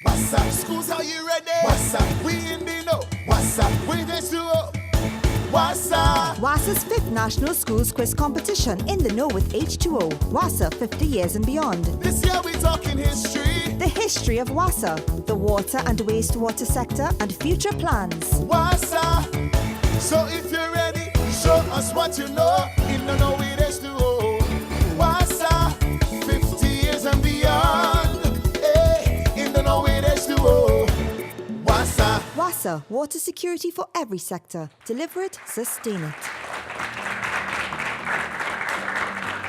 WASA, schools, are you ready? WASA, we in the know. WASA, we this do. WASA. WASA's 5th National Schools Quiz Competition in the know with H2O. WASA 50 years and beyond. This year we talking history. The history of WASA, the water and wastewater sector and future plans. WASA. So if you're ready, show us what you know. In the know with H2O. WASA 50 years and beyond. Hey, in the know with H2O. WASA. WASA, water security for every sector. Deliver it, sustain it.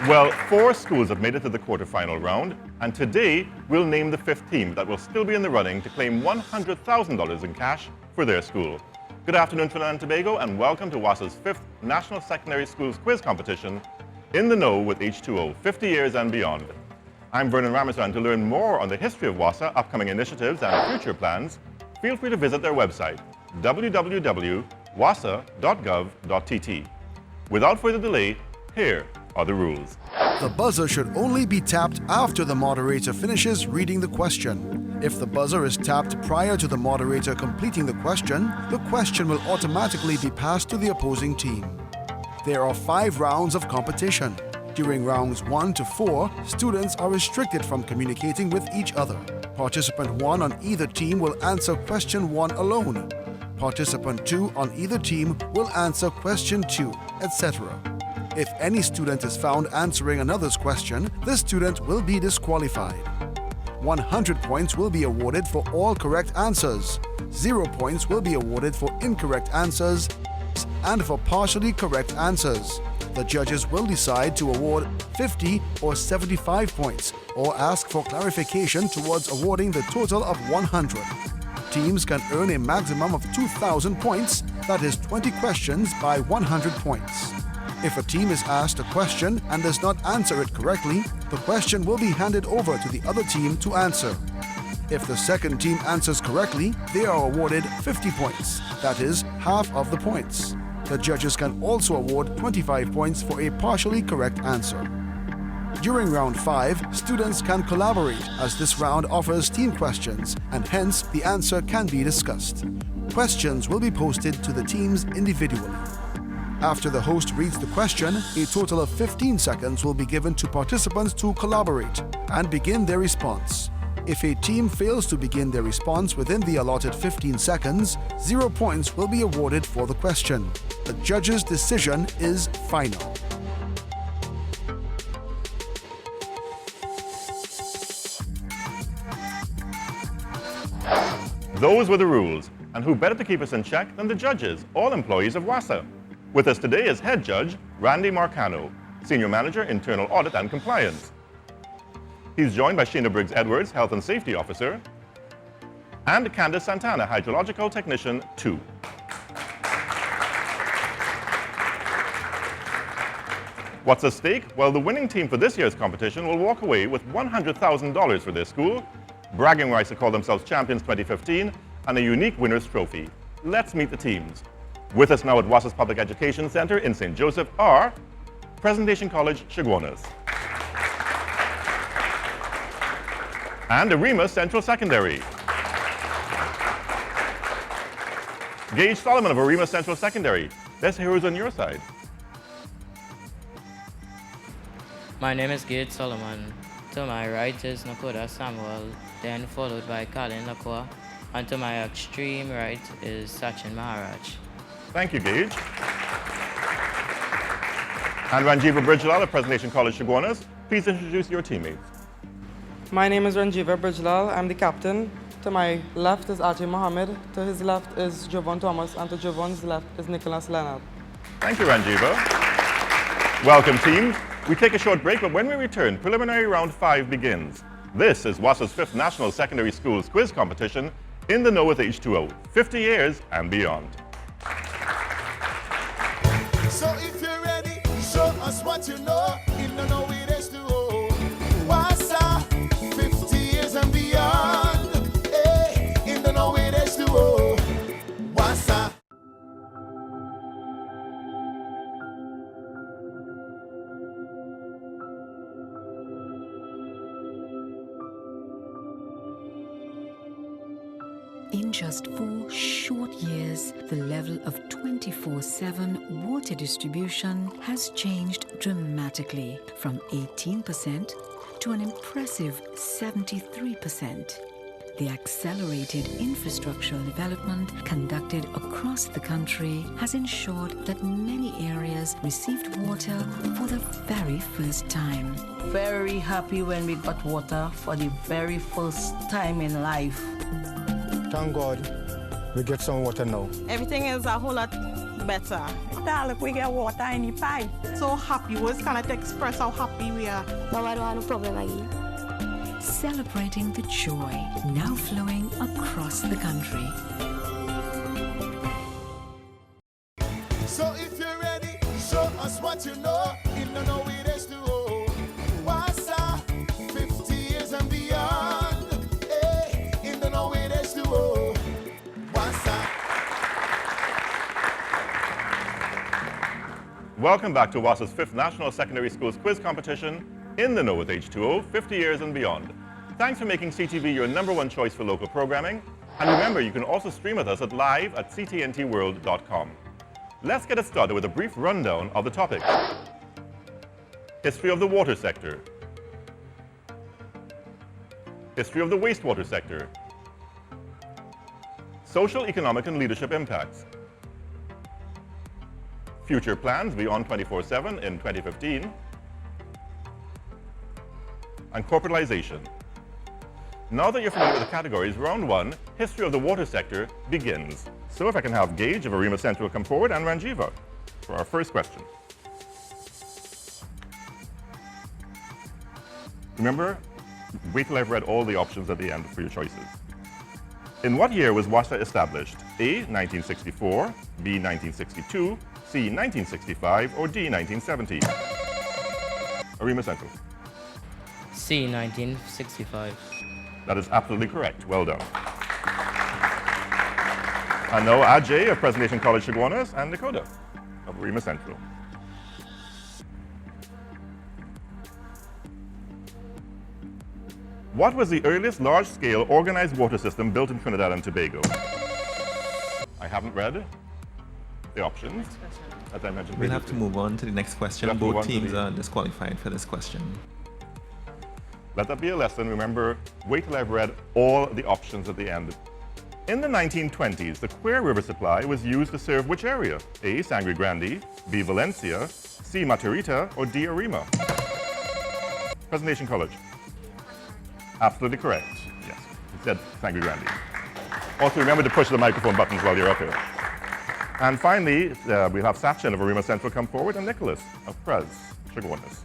Well, 4 schools have made it to the quarterfinal round, and today we'll name the 5th team that will still be in the running to claim $100,000 in cash for their school. Good afternoon, Trinidad and Tobago, and welcome to WASA's 5th National Secondary Schools Quiz Competition, In the Know with H2O, 50 years and beyond. I'm Vernon Ramazan. To learn more on the history of WASA, upcoming initiatives and future plans, feel free to visit their website, www.wasa.gov.tt. Without further delay, here are the rules. The buzzer should only be tapped after the moderator finishes reading the question. If the buzzer is tapped prior to the moderator completing the question will automatically be passed to the opposing team. There are 5 rounds of competition. During rounds 1 to 4, students are restricted from communicating with each other. Participant 1 on either team will answer question 1 alone. Participant 2 on either team will answer question 2, etc. If any student is found answering another's question, this student will be disqualified. 100 points will be awarded for all correct answers. 0 points will be awarded for incorrect answers and for partially correct answers. The judges will decide to award 50 or 75 points or ask for clarification towards awarding the total of 100. Teams can earn a maximum of 2,000 points, that is 20 questions by 100 points. If a team is asked a question and does not answer it correctly, the question will be handed over to the other team to answer. If the second team answers correctly, they are awarded 50 points, that is half of the points. The judges can also award 25 points for a partially correct answer. During round 5, students can collaborate as this round offers team questions and hence the answer can be discussed. Questions will be posted to the teams individually. After the host reads the question, a total of 15 seconds will be given to participants to collaborate and begin their response. If a team fails to begin their response within the allotted 15 seconds, 0 points will be awarded for the question. The judge's decision is final. Those were the rules, and who better to keep us in check than the judges, all employees of WASA. With us today is Head Judge Randy Marcano, Senior Manager, Internal Audit and Compliance. He's joined by Sheena Briggs-Edwards, Health and Safety Officer, and Candace Santana, Hydrological Technician 2. What's at stake? Well, the winning team for this year's competition will walk away with $100,000 for their school, bragging rights to call themselves Champions 2015, and a unique winner's trophy. Let's meet the teams. With us now at WASA's Public Education Center in St. Joseph are Presentation College Chaguanas and Arima Central Secondary. Gage Solomon of Arima Central Secondary. Let's hear who's on your side. My name is Gage Solomon. To my right is Nakoda Samuel, then followed by Colin Lakwa, and to my extreme right is Sachin Maharaj. Thank you, Gage. And Ranjiva Bridgelal of Presentation College Chaguanas, please introduce your teammates. My name is Ranjiva Bridgelal. I'm the captain. To my left is Ajay Mohammed. To his left is Jovan Thomas. And to Jovan's left is Nicholas Leonard. Thank you, Ranjiva. Welcome, team. We take a short break, but when we return, preliminary round 5 begins. This is WASA's 5th National Secondary Schools Quiz Competition, In the Know with H2O, 50 years and beyond. So if you're ready, show us what you know. In the know with H2O. WASA 50 years and beyond. Hey, in the know with H2O. WASA. In just 4 short years, the level of 24/7 water distribution has changed dramatically from 18% to an impressive 73%. The accelerated infrastructural development conducted across the country has ensured that many areas received water for the very first time. Very happy when we got water for the very first time in life. Thank God we get some water now. Everything is a whole lot better. Look, we get water in the pipe. So happy. We just cannot express how happy we are. Now I don't have no problem again. Celebrating the joy now flowing across the country. So if you're ready, show us what you know. In the know it is to WASA, 50 years and beyond. Hey, in the know it is to WASA. Welcome back to WASA's 5th National Secondary Schools Quiz Competition, In the Know with H2O, 50 years and beyond. Thanks for making CTV your #1 choice for local programming. And remember, you can also stream with us live at ctntworld.com. Let's get it started with a brief rundown of the topics. History of the water sector. History of the wastewater sector. Social, economic, and leadership impacts. Future plans beyond 24/7 in 2015. And corporatization. Now that you're familiar with the categories, round 1, history of the water sector, begins. So if I can have Gage of Arima Central come forward and Ranjiva for our first question. Remember, wait till I've read all the options at the end for your choices. In what year was WASA established? A, 1964, B, 1962, C, 1965, or D, 1970? Arima Central. C, 1965. That is absolutely correct. Well done. And now Ajay of Presentation College Chaguanas and Dakota of Arima Central. What was the earliest large-scale organized water system built in Trinidad and Tobago? I haven't read the options, as I mentioned previously. We'll have to move on to the next question. Both teams are disqualified for this question. Let that be a lesson. Remember, wait till I've read all the options at the end. In the 1920s, the Quer River supply was used to serve which area? A, Sangre Grande, B, Valencia, C, Matarita, or D, Arima? Presentation College. Absolutely correct. Yes, it said Sangre Grande. Also, remember to push the microphone buttons while you're up here. And finally, we'll have Sachin of Arima Central come forward and Nicholas of Prez, Chaguanas.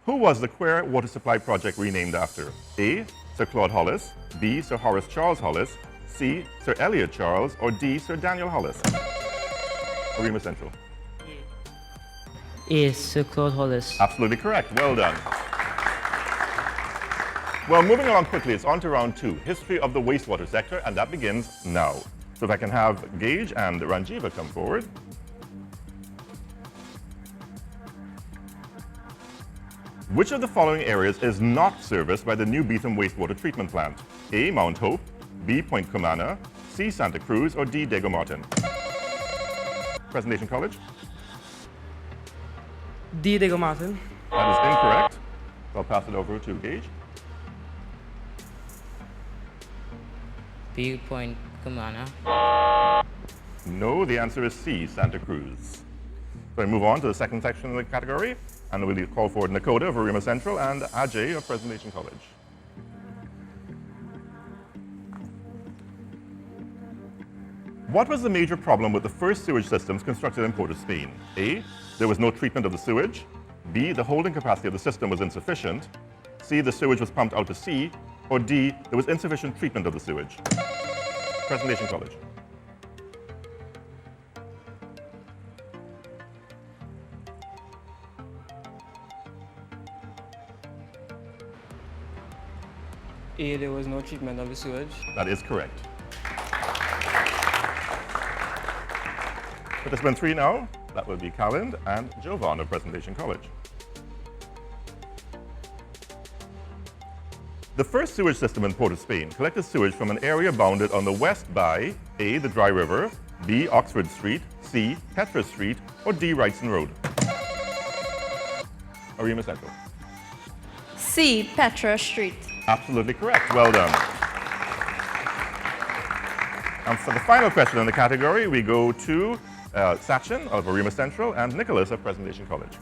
Who was the Quer Water Supply Project renamed after? A, Sir Claude Hollis, B, Sir Horace Charles Hollis, C, Sir Elliot Charles, or D, Sir Daniel Hollis? Arima Central. A, Sir Claude Hollis. Absolutely correct. Well done. Well, moving along quickly, it's on to round 2, history of the wastewater sector, and that begins now. So if I can have Gage and Ranjiva come forward. Which of the following areas is not serviced by the new Beetham Wastewater Treatment Plant? A, Mount Hope, B, Point Cumana, C, Santa Cruz, or D, Diego Martin? Presentation College? D, Diego Martin. That is incorrect. I'll pass it over to Gage. B, Point Cumana. No, the answer is C, Santa Cruz. So I move on to the second section of the category, and we'll call forward Nakota of Arima Central and Ajay of Presentation College. What was the major problem with the first sewage systems constructed in Port of Spain? A, there was no treatment of the sewage. B, the holding capacity of the system was insufficient. C, the sewage was pumped out to sea. Or D, there was insufficient treatment of the sewage. Presentation College. A, there was no treatment of the sewage. That is correct. Participant 3 now, that will be Calland and Jovan of Presentation College. The first sewage system in Port of Spain collected sewage from an area bounded on the west by A. the Dry River, B. Oxford Street, C. Petra Street, or D. Wrightson Road. Arima Central. C. Petra Street. Absolutely correct. Well done. And for the final question in the category, we go to Sachin of Arima Central and Nicholas of Presentation College.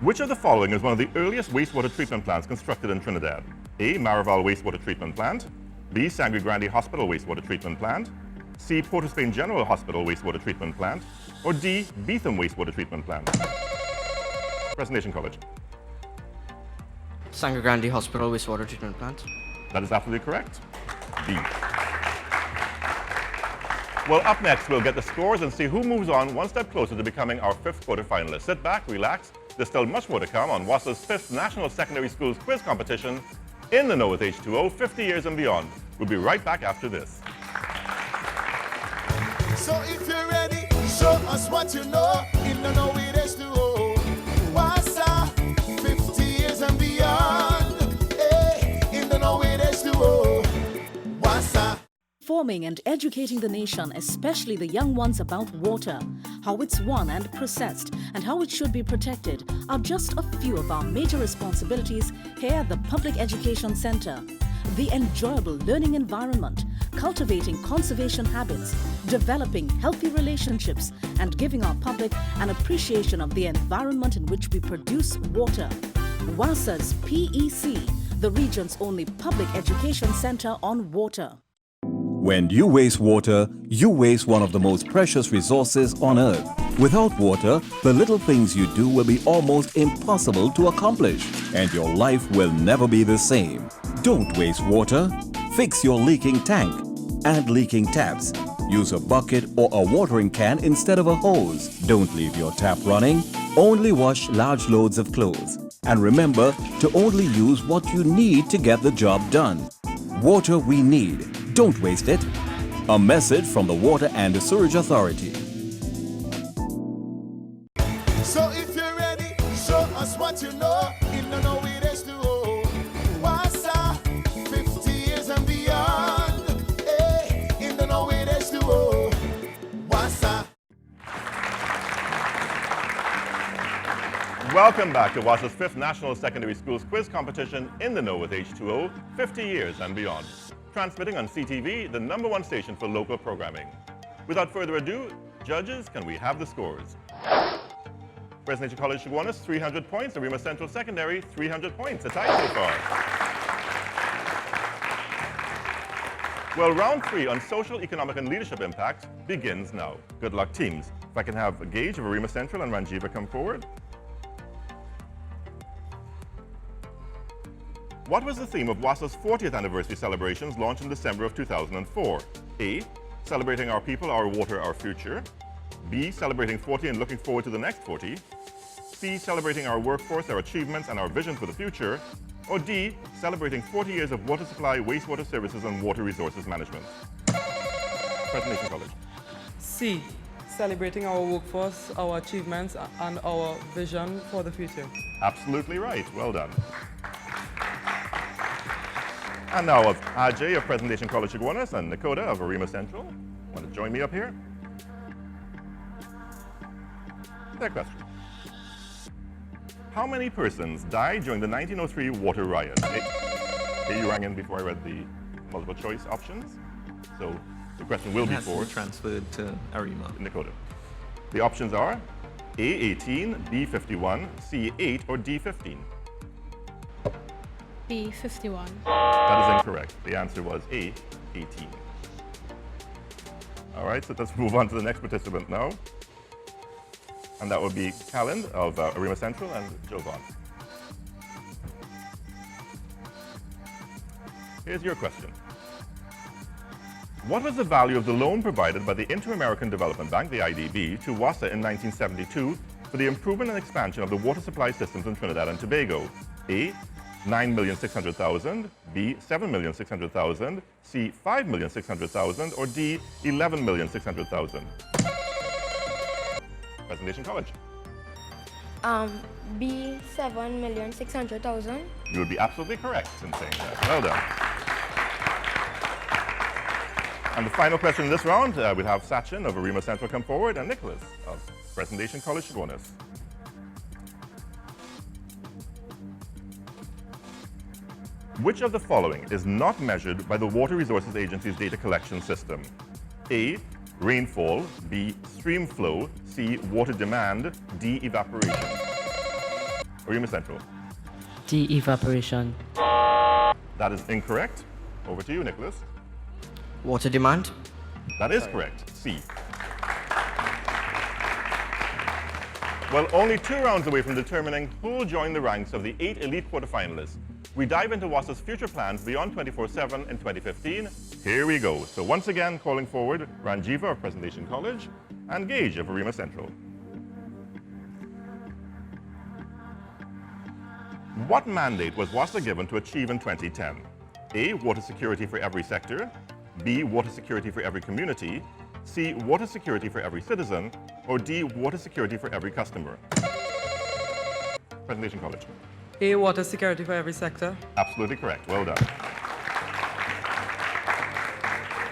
Which of the following is one of the earliest wastewater treatment plants constructed in Trinidad? A. Maraval Wastewater Treatment Plant, B. Sangre Grande Hospital Wastewater Treatment Plant, C. Port of Spain General Hospital Wastewater Treatment Plant, or D. Beetham Wastewater Treatment Plant. Presentation College. Sangre Grande Hospital Wastewater Treatment Plant. That is absolutely correct. B. Well, up next, we'll get the scores and see who moves on one step closer to becoming our fifth quarterfinalist. Sit back, relax. There's still much more to come on WASA's fifth National Secondary Schools Quiz Competition in the Know with H2O, 50 years and beyond. We'll be right back after this. So if you're ready, show us what you know in the Know with H2O. WASA, 50 years and beyond. Hey, in the Know with H2O. WASA. Informing and educating the nation, especially the young ones, about water, how it's won and processed, and how it should be protected are just a few of our major responsibilities here at the Public Education Center. The enjoyable learning environment, cultivating conservation habits, developing healthy relationships, and giving our public an appreciation of the environment in which we produce water. WASA's PEC, the region's only public education center on water. When you waste water, you waste one of the most precious resources on earth. Without water, the little things you do will be almost impossible to accomplish, and your life will never be the same. Don't waste water. Fix your leaking tank. Add leaking taps. Use a bucket or a watering can instead of a hose. Don't leave your tap running. Only wash large loads of clothes. And remember to only use what you need to get the job done. Water we need. Don't waste it. A message from the Water and Sewerage Authority. So if you're ready, show us what you know in the Know with H2O. WASA, 50 years and beyond. Hey, in the Know with H2O. WASA. Welcome back to WASA's fifth National Secondary Schools Quiz Competition in the Know with H2O, 50 years and beyond. Transmitting on CTV, the #1 station for local programming. Without further ado, judges, can we have the scores? Presentation College Chaguanas, 300 points. Arima Central Secondary, 300 points. A tie so far. Well, round 3 on social, economic, and leadership impact begins now. Good luck, teams. If I can have Gage of Arima Central and Ranjiva come forward. What was the theme of WASA's 40th anniversary celebrations launched in December of 2004? A. Celebrating our people, our water, our future. B. Celebrating 40 and looking forward to the next 40. C. Celebrating our workforce, our achievements, and our vision for the future. Or D. Celebrating 40 years of water supply, wastewater services, and water resources management. Presentation College. C. Celebrating our workforce, our achievements, and our vision for the future. Absolutely right. Well done. And now of Ajay of Presentation College Chaguanas and Nakoda of Arima Central. Want to join me up here? Their question. How many persons died during the 1903 water riot? Hey, you rang in before I read the multiple choice options. So the question will be for transferred to Arima. Nakoda. The options are A18, B51, C8, or D15. B51. That is incorrect. The answer was A18. All right, so let's move on to the next participant now. And that would be Callan of Arima Central and Jovan. Here's your question. What was the value of the loan provided by the Inter-American Development Bank, the IDB, to WASA in 1972 for the improvement and expansion of the water supply systems in Trinidad and Tobago? A. $9,600,000, B. $7,600,000, C. $5,600,000, or D. $11,600,000. Presentation College. B, 7,600,000. You would be absolutely correct in saying that. Well done. And the final question in this round, we'll have Sachin of Arima Central come forward and Nicholas of Presentation College, Chaguanas. Which of the following is not measured by the Water Resources Agency's data collection system? A, rainfall, B, stream flow, C, water demand, D, evaporation. Arima Central. D, evaporation. That is incorrect. Over to you, Nicholas. Water demand. That is correct. C. Well, only 2 rounds away from determining who will join the ranks of the 8 elite quarterfinalists, we dive into WASA's future plans beyond 24/7 in 2015. Here we go. So once again, calling forward Ranjiva of Presentation College and Gage of Arima Central. What mandate was WASA given to achieve in 2010? A, water security for every sector. B, water security for every community. C, water security for every citizen. Or D, water security for every customer. Presentation College. A, water security for every sector. Absolutely correct. Well done.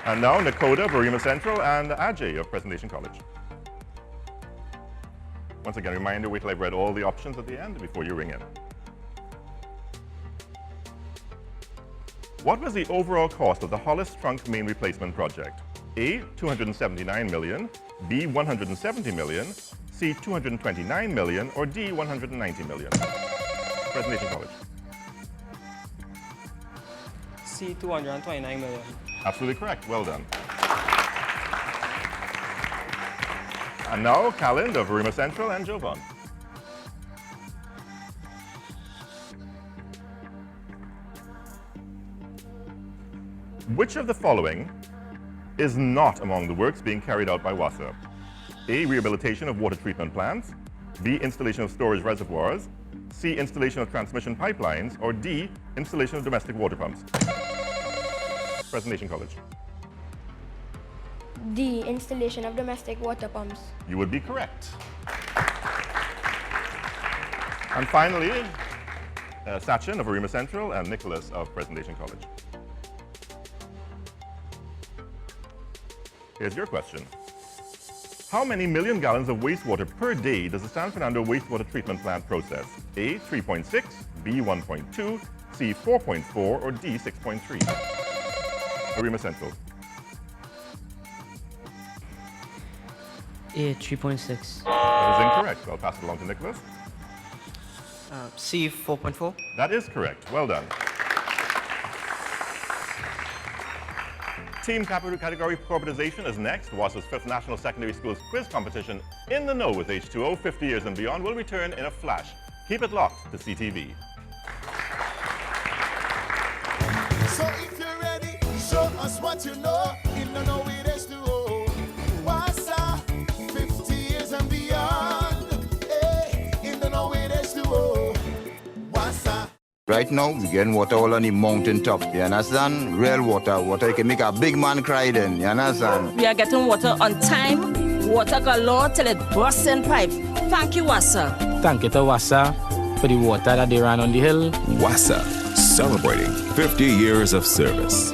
And now Nakoda of Arima Central and Ajay of Presentation College. Once again, reminder, wait till I've read all the options at the end before you ring in. What was the overall cost of the Hollis Trunk Main Replacement Project? A, $279 million, B, $170 million, C, $229 million, or D, $190 million? Presentation College. C, 229 million. Absolutely correct. Well done. And now, Callan of Arima Central and Jovan. Which of the following is not among the works being carried out by WASA? A, rehabilitation of water treatment plants, B, installation of storage reservoirs, C, installation of transmission pipelines, or D, installation of domestic water pumps? Presentation College. D, installation of domestic water pumps. You would be correct. And finally, Sachin of Arima Central and Nicholas of Presentation College. Here's your question. How many million gallons of wastewater per day does the San Fernando Wastewater Treatment Plant process? A, 3.6, B, 1.2, C, 4.4, or D, 6.3? Arima Central. A, 3.6. That is incorrect. I'll pass it along to Nicholas. C, 4.4. That is correct. Well done. Team category corporatization is next. WASA's 5th National Secondary Schools Quiz Competition in the know with H2O 50 years and beyond will return in a flash. Keep it locked to CTV. So if you're ready, show us what you know. In the know with H2O. WASA, 50 years and beyond. Hey, in the know with H2O. WASA. Right now, we getting water all on the mountain top, you understand? Real water, water you can make a big man cry then, you understand? We are getting water on time, water galore till it bursts in pipe. Thank you, WASA. Thank you to WASA for the water that they ran on the hill. WASA, celebrating 50 years of service.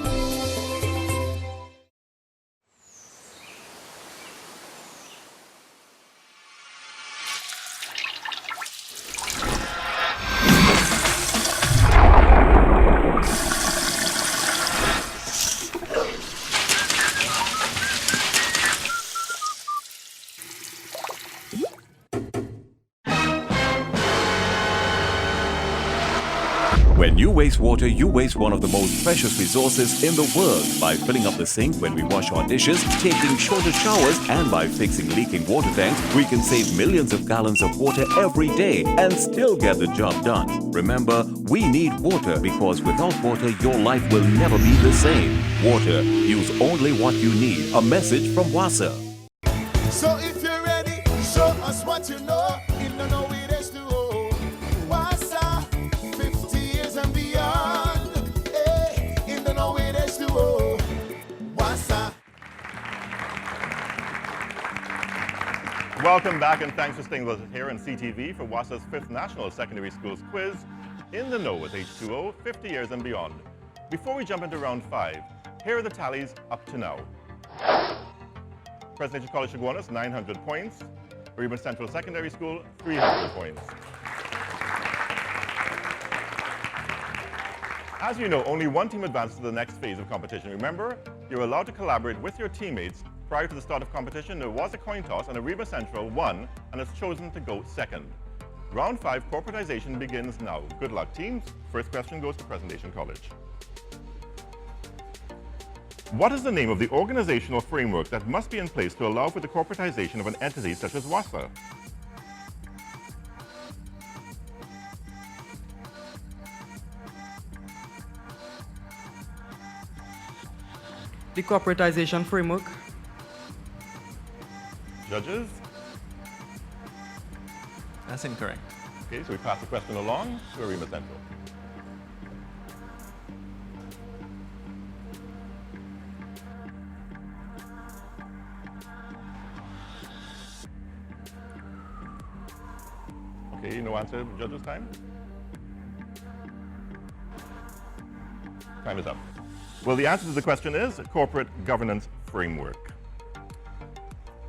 When you waste water, you waste one of the most precious resources in the world by filling up the sink when we wash our dishes, taking shorter showers, and by fixing leaking water tanks. We can save millions of gallons of water every day and still get the job done. Remember, we need water because without water, your life will never be the same. Water, use only what you need. A message from WASA. So if you're ready, show us what you know. In the know with H2O. WASA, 50 years and beyond. Hey, in the know with H2O. WASA. Welcome back, and thanks for staying with us here on CTV for WASA's 5th National Secondary Schools Quiz, In the Know with H2O, 50 years and beyond. Before we jump into round 5, here are the tallies up to now. Presidential College Chaguanas, 900 points. Arima Central Secondary School, 300 points. As you know, only one team advances to the next phase of competition. Remember, you're allowed to collaborate with your teammates. Prior to the start of competition, there was a coin toss, and Arima Central won and has chosen to go second. Round 5 corporatization begins now. Good luck, teams. First question goes to Presentation College. What is the name of the organizational framework that must be in place to allow for the corporatization of an entity such as WASA? The corporatization framework. Judges? That's incorrect. Okay, so we pass the question along to Arima Central. Okay, no answer, judges' time? Time is up. Well, the answer to the question is corporate governance framework.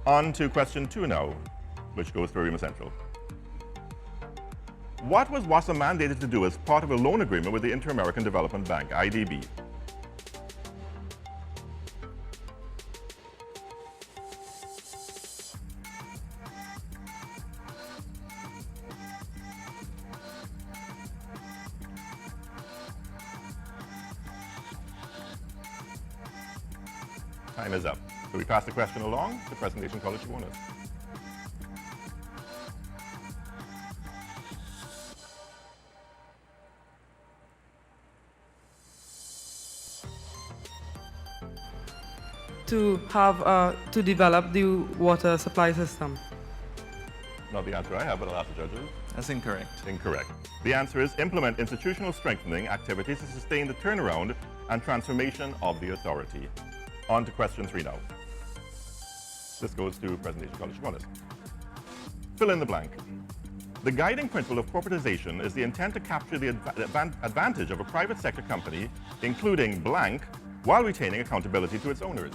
On to question 2 now, which goes to Arima Central. What was WASA mandated to do as part of a loan agreement with the Inter-American Development Bank, IDB? Time is up. So we pass the question along to Presentation College Chaguanas. To develop the water supply system. Not the answer I have, but I'll ask the judges. That's incorrect. Incorrect. The answer is implement institutional strengthening activities to sustain the turnaround and transformation of the authority. On to question 3 now. This goes to Presentation College Chaguanas. Fill in the blank. The guiding principle of corporatization is the intent to capture the advantage of a private sector company, including blank, while retaining accountability to its owners.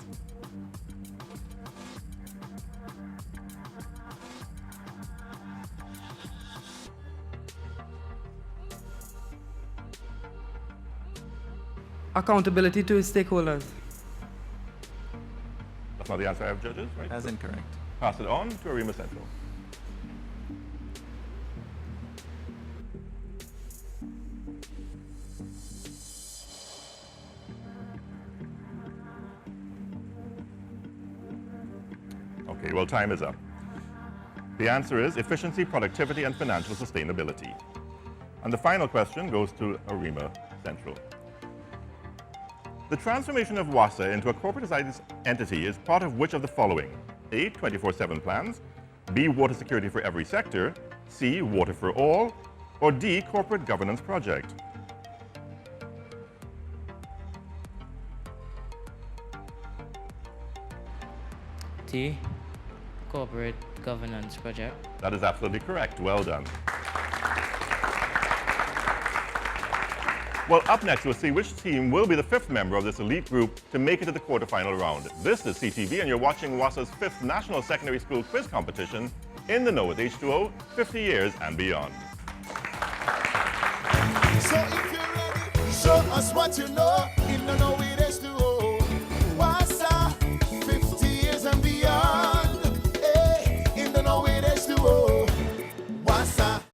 Accountability to its stakeholders. That's not the answer I have, judges, right? That's incorrect. Pass it on to Arima Central. Okay, well, time is up. The answer is efficiency, productivity, and financial sustainability. And the final question goes to Arima Central. The transformation of WASA into a corporatized entity is part of which of the following? A, 24/7 plans, B, water security for every sector, C, water for all, or D, corporate governance project? D, corporate governance project. That is absolutely correct. Well done. Well, up next, we'll see which team will be the 5th member of this elite group to make it to the quarterfinal round. This is CTV, and you're watching WASA's 5th National Secondary School Quiz Competition, In the Know with H2O, 50 years and beyond. So if you're ready, show us what you know. In the Know with H2O, WASA, 50 years and beyond. Hey, in the Know with H2O, WASA.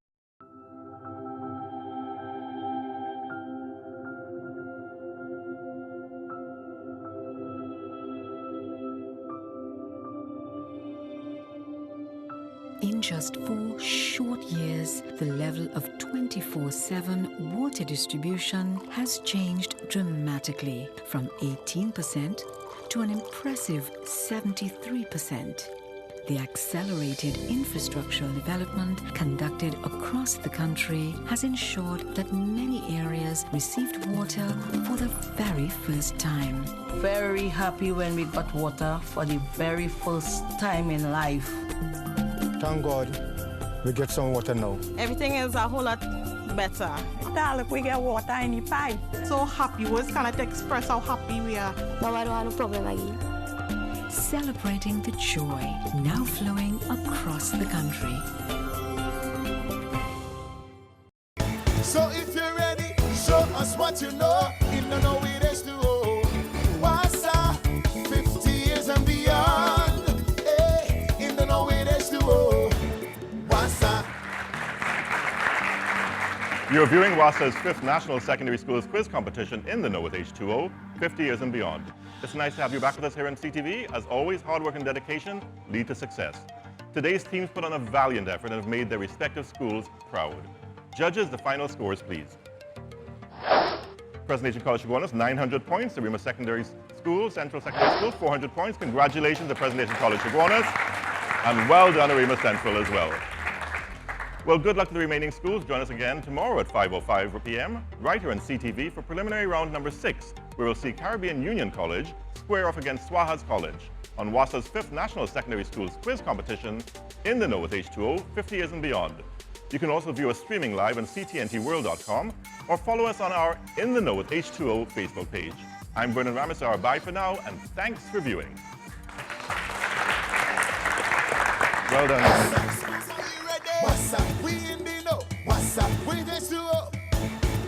In just 4 short years, the level of 24/7 water distribution has changed dramatically from 18% to an impressive 73%. The accelerated infrastructural development conducted across the country has ensured that many areas received water for the very first time. Very happy when we got water for the very first time in life. Thank God we get some water now. Everything is a whole lot better. Look, we get water in the pipe. So happy. Words cannot express how happy we are. Mama don't have no problem again. Celebrating the joy now flowing across the country. So if you're ready, show us what you know. In the know it is to WASA, 50 years and beyond. Hey, in the know it is to WASA. You're viewing WASA's 5th National Secondary Schools Quiz Competition in the know with H2O, 50 years and beyond. It's nice to have you back with us here on CTV. As always, hard work and dedication lead to success. Today's teams put on a valiant effort and have made their respective schools proud. Judges, the final scores, please. Presentation College Chaguanas, 900 points. Arima Secondary School, Central Secondary School, 400 points. Congratulations to Presentation College Chaguanas. And well done, Arima Central, as well. Well, good luck to the remaining schools. Join us again tomorrow at 5:05 p.m. right here on CTV for preliminary round number 6, where we'll see Caribbean Union College square off against Swahas College on WASA's 5th National Secondary Schools Quiz Competition in the know with H2O, 50 years and beyond. You can also view us streaming live on ctntworld.com or follow us on our In the Know with H2O Facebook page. I'm Vernon Ramasar. Bye for now, and thanks for viewing. Well done. WASA, we in the know. WASA, we just do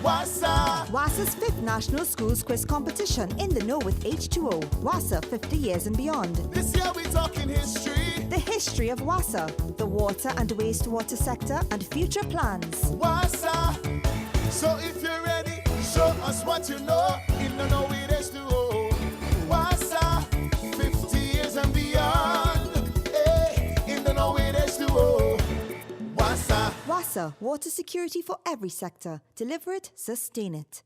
WASA. WASA's 5th National Schools Quiz Competition in the know with H2O. WASA 50 years and beyond. This year we talking history. The history of WASA, the water and wastewater sector, and future plans. WASA. So if you're ready, show us what you know. In the know it is to WASA, 50 years and beyond. Hey, in the know it is to WASA. WASA, water security for every sector. Deliver it, sustain it.